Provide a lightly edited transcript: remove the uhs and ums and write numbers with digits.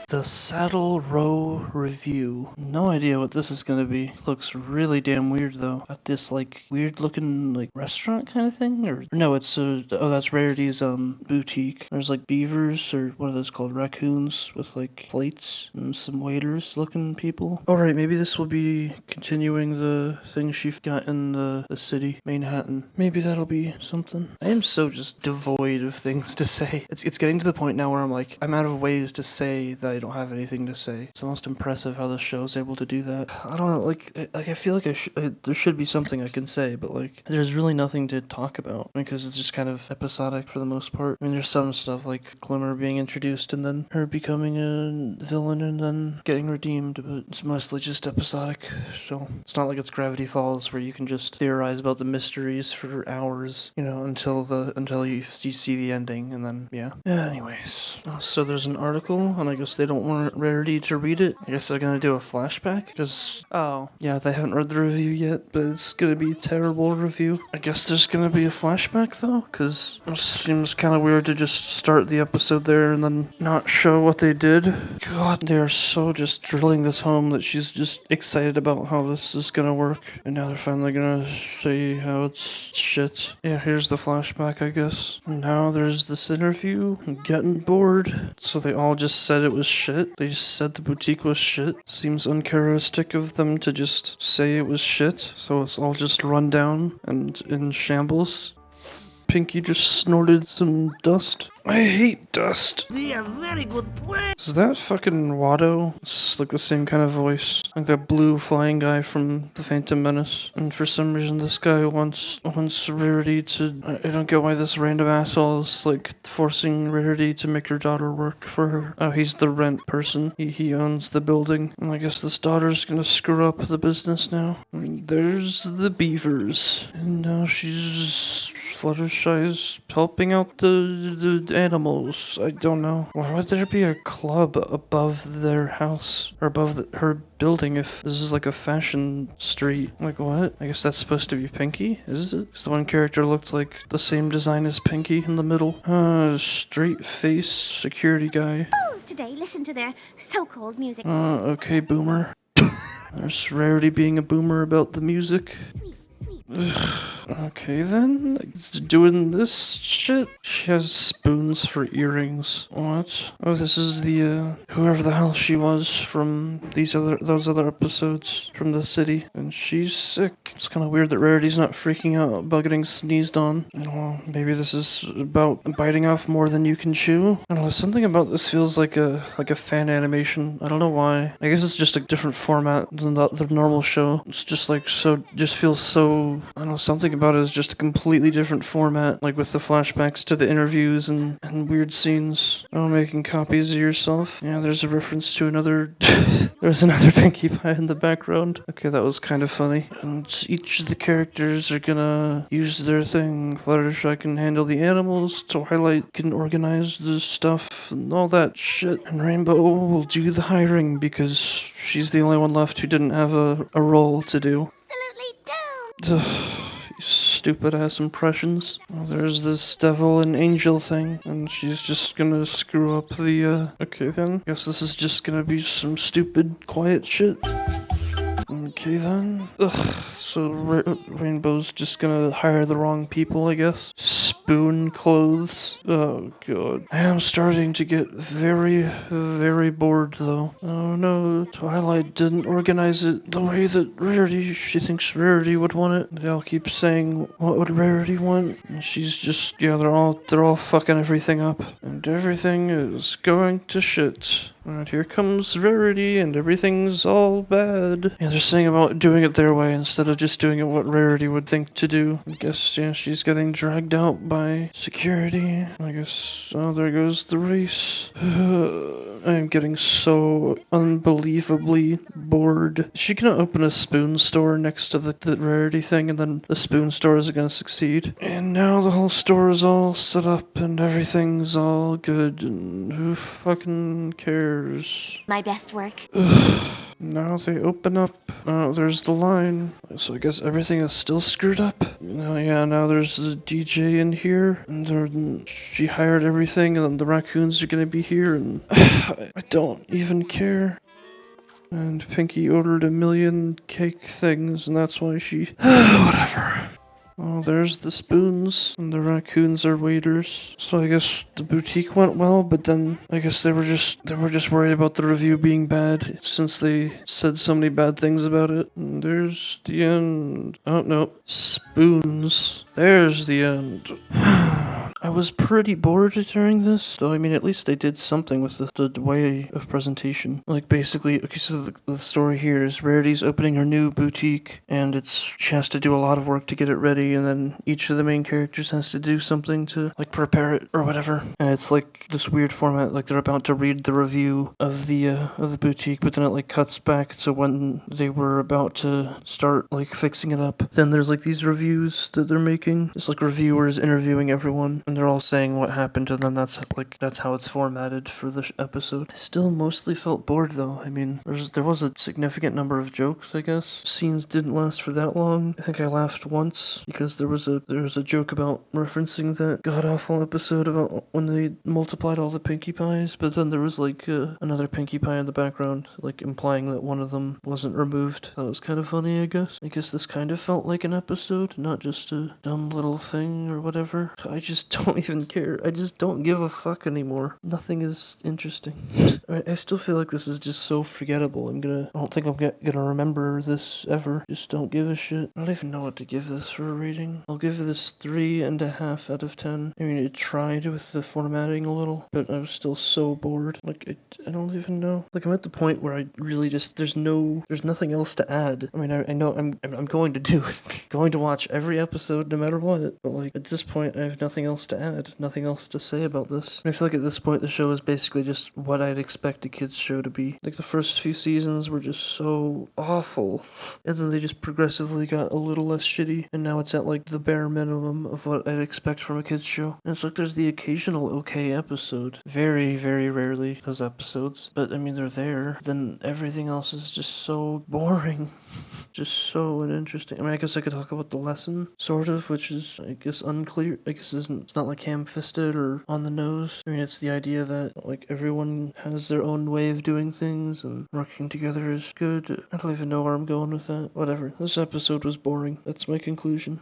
The Saddle Row review. No idea what this is gonna be. Looks really damn weird though. Got this like weird looking like restaurant kind of thing, or no? It's that's Rarity's boutique. There's like beavers or what are those called? Raccoons with like plates and some waiters looking people. All right, maybe this will be continuing the thing she got in the city, Manhattan. Maybe that'll be something. I am so just devoid of things to say. It's getting to the point now where I'm out of ways to say that I don't have anything to say. It's almost impressive how the show's able to do that. I don't know, like I feel like there should be something I can say, but like there's really nothing to talk about because it's just kind of episodic for the most part. I mean, there's some stuff like Glimmer being introduced and then her becoming a villain and then getting redeemed, but it's mostly just episodic. So it's not like it's Gravity Falls where you can just theorize about the mysteries for hours, until you see the ending, and then yeah. Anyways, so there's an article, and I guess they don't want Rarity to read it. I guess they're gonna do a flashback, because, oh, yeah, they haven't read the review yet, but it's gonna be a terrible review. I guess there's gonna be a flashback, though, because it seems kind of weird to just start the episode there and then not show what they did. God, they are so just drilling this home that she's just excited about how this is gonna work, and now they're finally gonna say how it's shit. Yeah, here's the flashback, I guess. Now there's this interview. I'm getting bored. So they all just said it was shit. They just said the boutique was shit. Seems uncharacteristic of them to just say it was shit. So it's all just run down and in shambles. Pinky just snorted some dust. I hate dust. Be a very good plan. Is that fucking Watto? It's like the same kind of voice. Like that blue flying guy from The Phantom Menace. And for some reason this guy wants Rarity to... I don't get why this random asshole is like forcing Rarity to make her daughter work for her. Oh, he's the rent person. He owns the building. And I guess this daughter's gonna screw up the business now. And there's the beavers. And now she's... Fluttershy's helping out the animals. I don't know. Why would there be a club above their house? Or above her building if this is like a fashion street? Like what? I guess that's supposed to be Pinky? Is it? 'Cause the one character looked like the same design as Pinky in the middle. Straight face security guy. Today, listen to their so-called music. Okay, boomer. There's Rarity being a boomer about the music. Okay then, it's doing this shit. She has spoons for earrings. What? Oh, this is the whoever the hell she was from those other episodes from the city, and she's sick. It's kind of weird that Rarity's not freaking out about getting sneezed on. I don't know, maybe this is about biting off more than you can chew. I don't know, something about this feels like a fan animation. I don't know why. I guess it's just a different format than the normal show. It's just like just feels so. I don't know, something about it is just a completely different format, like with the flashbacks to the interviews and weird scenes. Oh, making copies of yourself. Yeah, there's a reference to another... There's another Pinkie Pie in the background. Okay, that was kind of funny. And each of the characters are gonna use their thing. Fluttershy can handle the animals, Twilight can organize the stuff and all that shit, and Rainbow will do the hiring because she's the only one left who didn't have a role to do. Stupid ass impressions. Oh, there's this devil and angel thing, and she's just gonna screw up the, okay then. Guess this is just gonna be some stupid, quiet shit. Okay then. Ugh, so Rainbow's just gonna hire the wrong people, I guess. Spoon clothes. Oh god. I am starting to get very, very bored though. Oh no, Twilight didn't organize it the way that she thinks Rarity would want it. They all keep saying, what would Rarity want? And she's just, yeah, they're all fucking everything up. And everything is going to shit. And here comes Rarity, and everything's all bad. Yeah, they're saying about doing it their way instead of just doing it what Rarity would think to do. I guess, yeah, she's getting dragged out by security. I guess, oh, there goes the race. I am getting so unbelievably bored. Is she gonna open a spoon store next to the Rarity thing, and then the spoon store isn't gonna succeed? And now the whole store is all set up, and everything's all good, and who fucking cares? My best work. Now they open up. There's the line. So I guess everything is still screwed up. Now there's the DJ in here, and she hired everything, and then the raccoons are gonna be here, and I don't even care. And Pinky ordered a million cake things, and that's why she... Whatever. Oh, there's the spoons, and the raccoons are waiters. So I guess the boutique went well, but then I guess they were just worried about the review being bad, since they said so many bad things about it. And there's the end. Oh no, spoons. There's the end. I was pretty bored during this, though I mean at least they did something with the way of presentation. Like basically, okay, so the story here is Rarity's opening her new boutique, and she has to do a lot of work to get it ready, and then each of the main characters has to do something to like prepare it or whatever. And it's like this weird format, like they're about to read the review of the boutique, but then it like cuts back to when they were about to start like fixing it up. Then there's like these reviews that they're making. It's like reviewers interviewing everyone, and they're all saying what happened, and then that's how it's formatted for the episode. I still mostly felt bored though. I mean, there was a significant number of jokes, I guess. Scenes didn't last for that long. I think I laughed once because there was a joke about referencing that god-awful episode about when they multiplied all the Pinkie Pies, but then there was like another Pinkie Pie in the background, like implying that one of them wasn't removed. That was kind of funny, I guess. I guess this kind of felt like an episode, not just a dumb little thing or whatever. I just don't even care. I just don't give a fuck anymore. Nothing is interesting. I still feel like this is just so forgettable. I don't think I'm gonna remember this ever. Just don't give a shit. I don't even know what to give this for a rating. I'll give this 3.5 out of 10. I mean, it tried with the formatting a little, but I was still so bored. Like, I don't even know. Like, I'm at the point where I really just, there's nothing else to add. I mean, I know I'm going to do it. Going to watch every episode no matter what, but like, at this point, I have nothing else to add. Nothing else to say about this. And I feel like at this point, the show is basically just what I'd expect a kid's show to be. Like, the first few seasons were just so awful, and then they just progressively got a little less shitty, and now it's at like the bare minimum of what I'd expect from a kid's show. And it's like there's the occasional okay episode. Very, very rarely those episodes, but I mean, they're there. Then everything else is just so boring. Just so uninteresting. I mean, I guess I could talk about the lesson, sort of, which is, I guess, unclear. I guess it's not like ham-fisted or on the nose. I mean, it's the idea that, like, everyone has their own way of doing things, and working together is good. I don't even know where I'm going with that. Whatever. This episode was boring. That's my conclusion.